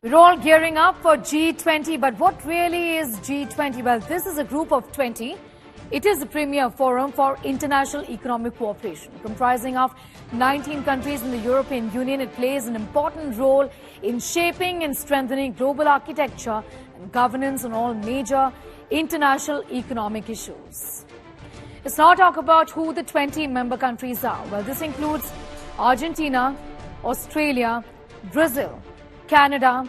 We're all gearing up for G20, but what really is G20? Well, this is a group of 20. It is the premier forum for international economic cooperation. Comprising of 19 countries in the European Union, it plays an important role in shaping and strengthening global architecture and governance on all major international economic issues. Let's now talk about who the 20 member countries are. Well, this includes Argentina, Australia, Brazil, Canada,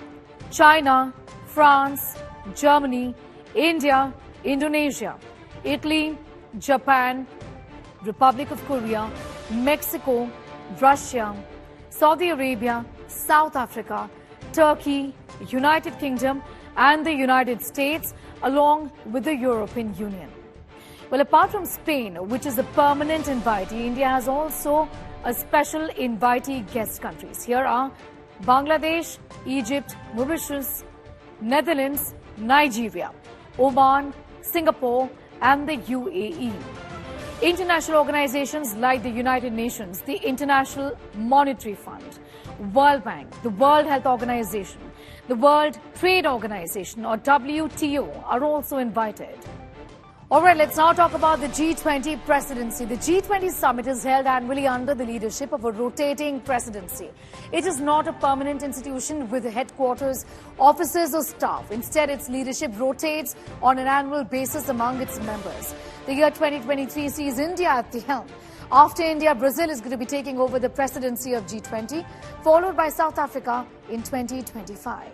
China, France, Germany, India, Indonesia, Italy, Japan, Republic of Korea, Mexico, Russia, Saudi Arabia, South Africa, Turkey, United Kingdom and the United States, along with the European Union. Well, apart from Spain, which is a permanent invitee, India has also a special invitee guest countries. Here are Bangladesh, Egypt, Mauritius, Netherlands, Nigeria, Oman, Singapore and the UAE. International organizations like the United Nations, the International Monetary Fund, World Bank, the World Health Organization, the World Trade Organization or WTO are also invited. All right, let's now talk about the G20 presidency. The G20 summit is held annually under the leadership of a rotating presidency. It is not a permanent institution with headquarters, offices or staff. Instead, its leadership rotates on an annual basis among its members. The year 2023 sees India at the helm. After India, Brazil is going to be taking over the presidency of G20, followed by South Africa in 2025.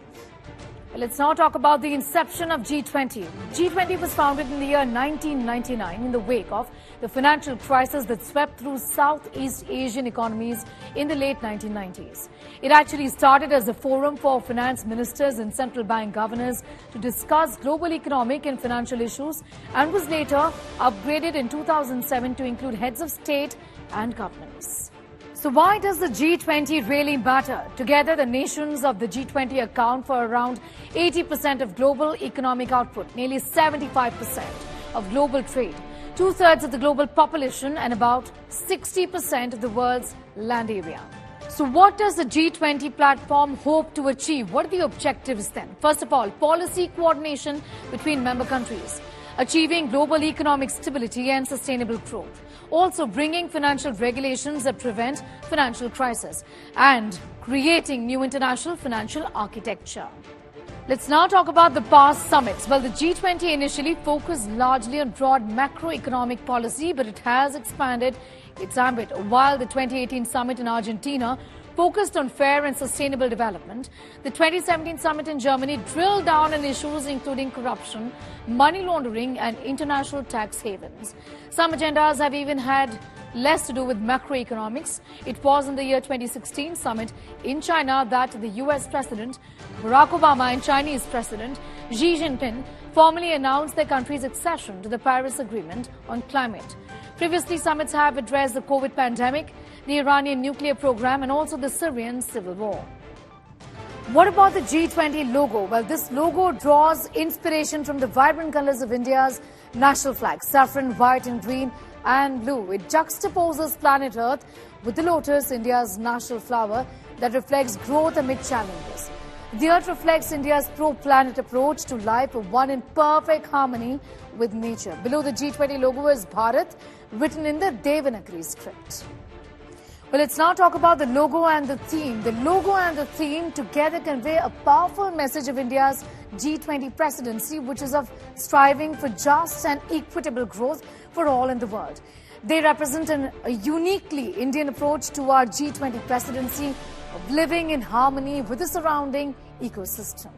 Let's now talk about the inception of G20. G20 was founded in the year 1999 in the wake of the financial crisis that swept through Southeast Asian economies in the late 1990s. It actually started as a forum for finance ministers and central bank governors to discuss global economic and financial issues and was later upgraded in 2007 to include heads of state and governments. So why does the G20 really matter? Together, the nations of the G20 account for around 80% of global economic output, nearly 75% of global trade, two-thirds of the global population, and about 60% of the world's land area. So what does the G20 platform hope to achieve? What are the objectives then? First of all, policy coordination between member countries, achieving global economic stability and sustainable growth, also bringing financial regulations that prevent financial crisis, and creating new international financial architecture. Let's now talk about the past summits. Well, the G20 initially focused largely on broad macroeconomic policy, but it has expanded its ambit. While the 2018 summit in Argentina focused on fair and sustainable development, the 2017 summit in Germany drilled down on issues including corruption, money laundering and international tax havens. Some agendas have even had less to do with macroeconomics. It was in the year 2016 summit in China that the US President Barack Obama and Chinese President Xi Jinping formally announced their country's accession to the Paris Agreement on climate. Previously, summits have addressed the COVID pandemic, the Iranian nuclear program and also the Syrian civil war. What about the G20 logo? Well, this logo draws inspiration from the vibrant colors of India's national flag, saffron, white and green and blue. It juxtaposes planet Earth with the lotus, India's national flower, that reflects growth amid challenges. The Earth reflects India's pro-planet approach to life, one in perfect harmony with nature. Below the G20 logo is Bharat, written in the Devanagari script. Well, let's now talk about the logo and the theme. The logo and the theme together convey a powerful message of India's G20 presidency, which is of striving for just and equitable growth for all in the world. They represent a uniquely Indian approach to our G20 presidency of living in harmony with the surrounding ecosystem.